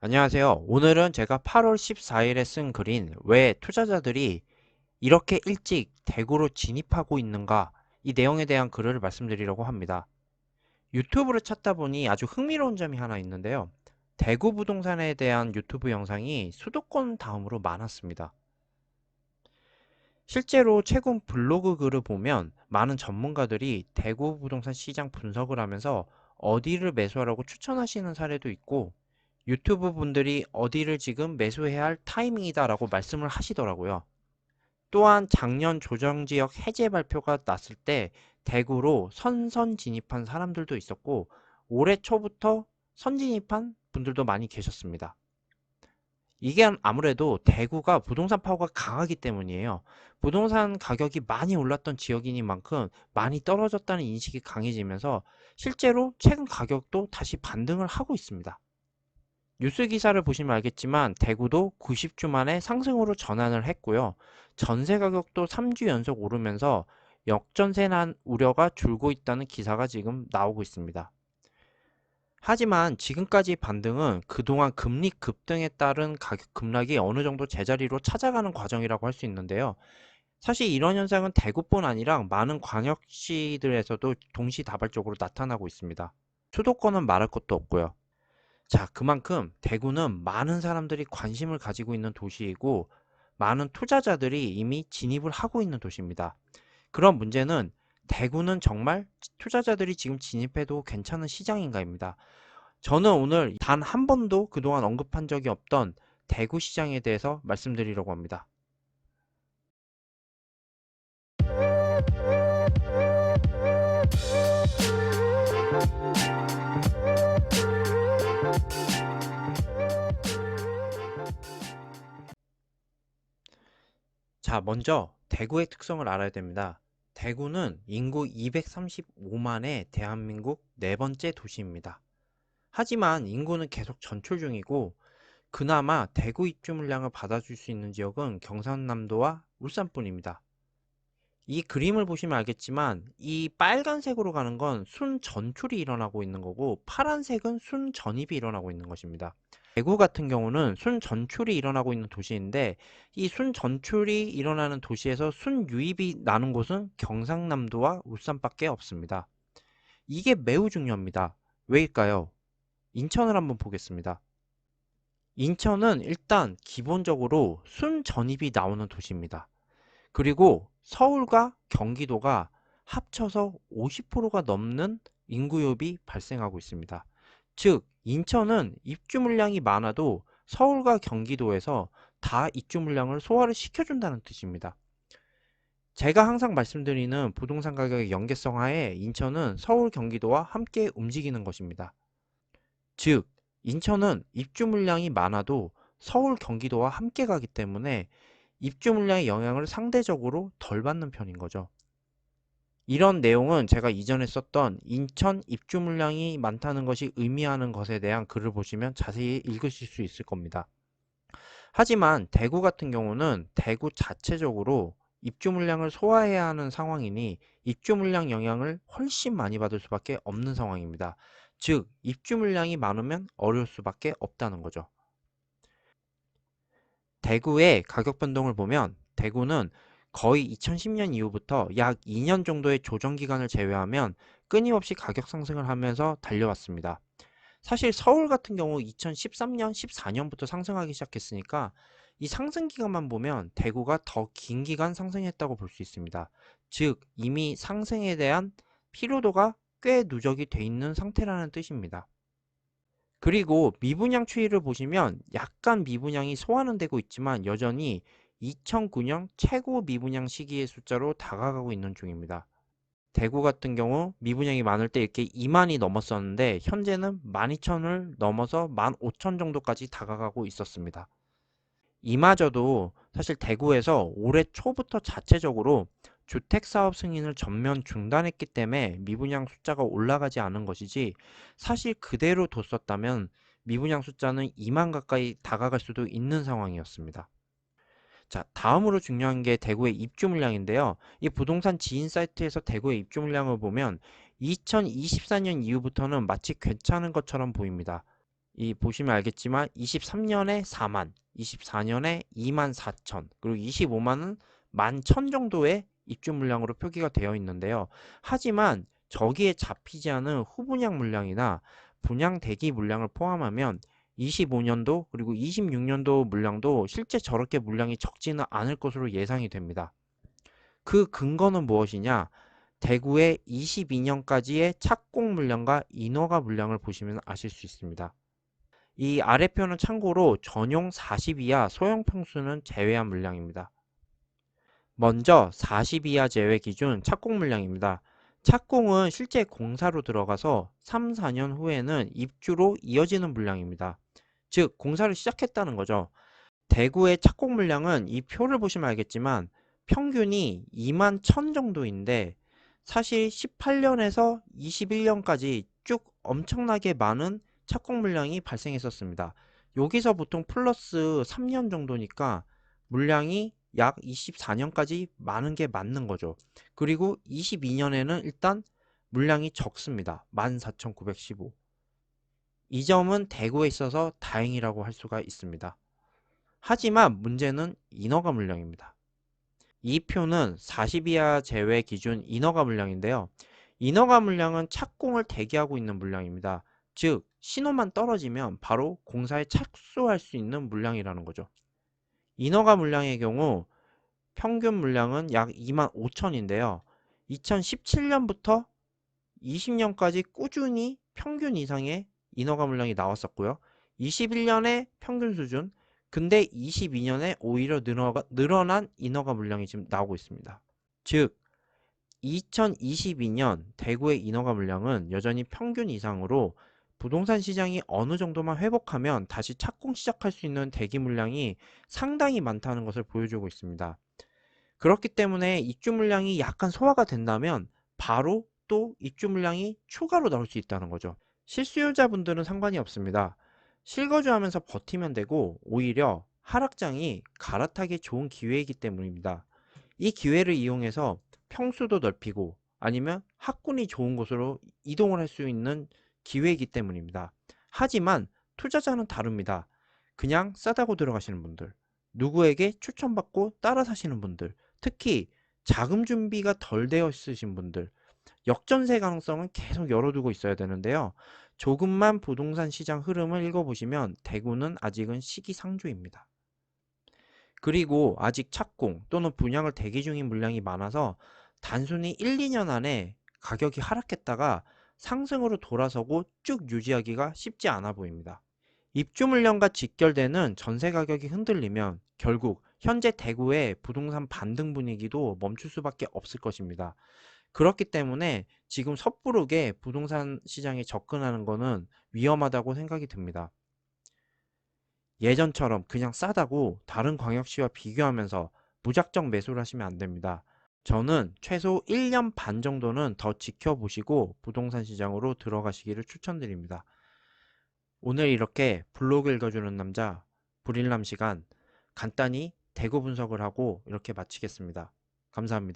안녕하세요. 오늘은 제가 8월 14일에 쓴 글인 왜 투자자들이 이렇게 일찍 대구로 진입하고 있는가 이 내용에 대한 글을 말씀드리려고 합니다. 유튜브를 찾다 보니 아주 흥미로운 점이 하나 있는데요. 대구 부동산에 대한 유튜브 영상이 수도권 다음으로 많았습니다. 실제로 최근 블로그 글을 보면 많은 전문가들이 대구 부동산 시장 분석을 하면서 어디를 매수하라고 추천하시는 사례도 있고 유튜브 분들이 어디를 지금 매수해야 할 타이밍이다 라고 말씀을 하시더라고요. 또한 작년 조정지역 해제 발표가 났을 때 대구로 선선 진입한 사람들도 있었고 올해 초부터 선진입한 분들도 많이 계셨습니다. 이게 아무래도 대구가 부동산 파워가 강하기 때문이에요. 부동산 가격이 많이 올랐던 지역이니만큼 많이 떨어졌다는 인식이 강해지면서 실제로 최근 가격도 다시 반등을 하고 있습니다. 뉴스 기사를 보시면 알겠지만 대구도 90주 만에 상승으로 전환을 했고요. 전세 가격도 3주 연속 오르면서 역전세 난 우려가 줄고 있다는 기사가 지금 나오고 있습니다. 하지만 지금까지 반등은 그동안 금리 급등에 따른 가격 급락이 어느 정도 제자리로 찾아가는 과정이라고 할 수 있는데요. 사실 이런 현상은 대구뿐 아니라 많은 광역시들에서도 동시다발적으로 나타나고 있습니다. 수도권은 말할 것도 없고요. 자, 그만큼 대구는 많은 사람들이 관심을 가지고 있는 도시이고 많은 투자자들이 이미 진입을 하고 있는 도시입니다. 그런 문제는 대구는 정말 투자자들이 지금 진입해도 괜찮은 시장인가입니다. 저는 오늘 단 한 번도 그동안 언급한 적이 없던 대구 시장에 대해서 말씀드리려고 합니다. 자, 먼저 대구의 특성을 알아야 됩니다. 대구는 인구 235만의 대한민국 네 번째 도시입니다. 하지만 인구는 계속 전출 중이고 그나마 대구 입주 물량을 받아줄 수 있는 지역은 경상남도와 울산뿐입니다. 이 그림을 보시면 알겠지만 이 빨간색으로 가는 건 순전출이 일어나고 있는 거고 파란색은 순전입이 일어나고 있는 것입니다. 대구 같은 경우는 순전출이 일어나고 있는 도시인데 이 순전출이 일어나는 도시에서 순유입이 나는 곳은 경상남도와 울산밖에 없습니다. 이게 매우 중요합니다. 왜일까요? 인천을 한번 보겠습니다. 인천은 일단 기본적으로 순전입이 나오는 도시입니다. 그리고 서울과 경기도가 합쳐서 50%가 넘는 인구유입이 발생하고 있습니다. 즉, 인천은 입주 물량이 많아도 서울과 경기도에서 다 입주 물량을 소화를 시켜준다는 뜻입니다. 제가 항상 말씀드리는 부동산 가격의 연계성 하에 인천은 서울, 경기도와 함께 움직이는 것입니다. 즉, 인천은 입주 물량이 많아도 서울, 경기도와 함께 가기 때문에 입주 물량의 영향을 상대적으로 덜 받는 편인 거죠. 이런 내용은 제가 이전에 썼던 인천 입주 물량이 많다는 것이 의미하는 것에 대한 글을 보시면 자세히 읽으실 수 있을 겁니다. 하지만 대구 같은 경우는 대구 자체적으로 입주 물량을 소화해야 하는 상황이니 입주 물량 영향을 훨씬 많이 받을 수밖에 없는 상황입니다. 즉, 입주 물량이 많으면 어려울 수밖에 없다는 거죠. 대구의 가격 변동을 보면 대구는 거의 2010년 이후부터 약 2년 정도의 조정 기간을 제외하면 끊임없이 가격 상승을 하면서 달려왔습니다. 사실 서울 같은 경우 2013년, 14년부터 상승하기 시작했으니까 이 상승 기간만 보면 대구가 더 긴 기간 상승했다고 볼 수 있습니다. 즉, 이미 상승에 대한 피로도가 꽤 누적이 돼 있는 상태라는 뜻입니다. 그리고 미분양 추이를 보시면 약간 미분양이 소화는 되고 있지만 여전히 2009년 최고 미분양 시기의 숫자로 다가가고 있는 중입니다. 대구 같은 경우 미분양이 많을 때 이렇게 2만이 넘었었는데 현재는 12,000을 넘어서 15,000 정도까지 다가가고 있었습니다. 이마저도 사실 대구에서 올해 초부터 자체적으로 주택사업 승인을 전면 중단했기 때문에 미분양 숫자가 올라가지 않은 것이지 사실 그대로 뒀었다면 미분양 숫자는 2만 가까이 다가갈 수도 있는 상황이었습니다. 자, 다음으로 중요한 게 대구의 입주 물량인데요. 이 부동산 지인 사이트에서 대구의 입주 물량을 보면 2024년 이후부터는 마치 괜찮은 것처럼 보입니다. 이 보시면 알겠지만 23년에 4만, 24년에 2만 4천, 그리고 25만은 11,000 정도의 입주 물량으로 표기가 되어 있는데요. 하지만 저기에 잡히지 않은 후분양 물량이나 분양 대기 물량을 포함하면 25년도 그리고 26년도 물량도 실제 저렇게 물량이 적지는 않을 것으로 예상이 됩니다. 그 근거는 무엇이냐? 대구의 22년까지의 착공 물량과 인허가 물량을 보시면 아실 수 있습니다. 이 아래표는 참고로 전용 40 이하 소형 평수는 제외한 물량입니다. 먼저 40 이하 제외 기준 착공 물량입니다. 착공은 실제 공사로 들어가서 3, 4년 후에는 입주로 이어지는 물량입니다. 즉 공사를 시작했다는 거죠. 대구의 착공 물량은 이 표를 보시면 알겠지만 평균이 2만 1천 정도인데 사실 18년에서 21년까지 쭉 엄청나게 많은 착공 물량이 발생했었습니다. 여기서 보통 플러스 3년 정도니까 물량이 약 24년까지 많은 게 맞는 거죠. 그리고 22년에는 일단 물량이 적습니다. 14,915. 이 점은 대구에 있어서 다행이라고 할 수가 있습니다. 하지만 문제는 인허가 물량입니다. 이 표는 40 이하 제외 기준 인허가 물량인데요. 인허가 물량은 착공을 대기하고 있는 물량입니다. 즉 신호만 떨어지면 바로 공사에 착수할 수 있는 물량이라는 거죠. 인허가 물량의 경우 평균 물량은 약 2만 5천인데요. 2017년부터 20년까지 꾸준히 평균 이상의 인허가 물량이 나왔었고요. 21년에 평균 수준, 근데 22년에 오히려 늘어난 인허가 물량이 지금 나오고 있습니다. 즉 2022년 대구의 인허가 물량은 여전히 평균 이상으로 부동산 시장이 어느 정도만 회복하면 다시 착공 시작할 수 있는 대기 물량이 상당히 많다는 것을 보여주고 있습니다. 그렇기 때문에 입주 물량이 약간 소화가 된다면 바로 또 입주 물량이 추가로 나올 수 있다는 거죠. 실수요자분들은 상관이 없습니다. 실거주하면서 버티면 되고 오히려 하락장이 갈아타기 좋은 기회이기 때문입니다. 이 기회를 이용해서 평수도 넓히고 아니면 학군이 좋은 곳으로 이동을 할 수 있는 기회이기 때문입니다. 하지만 투자자는 다릅니다. 그냥 싸다고 들어가시는 분들, 누구에게 추천받고 따라 사시는 분들, 특히 자금 준비가 덜 되어 있으신 분들, 역전세 가능성은 계속 열어두고 있어야 되는데요. 조금만 부동산 시장 흐름을 읽어보시면 대구는 아직은 시기상조입니다. 그리고 아직 착공 또는 분양을 대기 중인 물량이 많아서 단순히 1, 2년 안에 가격이 하락했다가 상승으로 돌아서고 쭉 유지하기가 쉽지 않아 보입니다. 입주 물량과 직결되는 전세 가격이 흔들리면 결국 현재 대구의 부동산 반등 분위기도 멈출 수밖에 없을 것입니다. 그렇기 때문에 지금 섣부르게 부동산 시장에 접근하는 것은 위험하다고 생각이 듭니다. 예전처럼 그냥 싸다고 다른 광역시와 비교하면서 무작정 매수를 하시면 안 됩니다. 저는 최소 1년 반 정도는 더 지켜보시고 부동산 시장으로 들어가시기를 추천드립니다. 오늘 이렇게 블로그 읽어주는 남자 불일남 시간 간단히 대구 분석을 하고 이렇게 마치겠습니다. 감사합니다.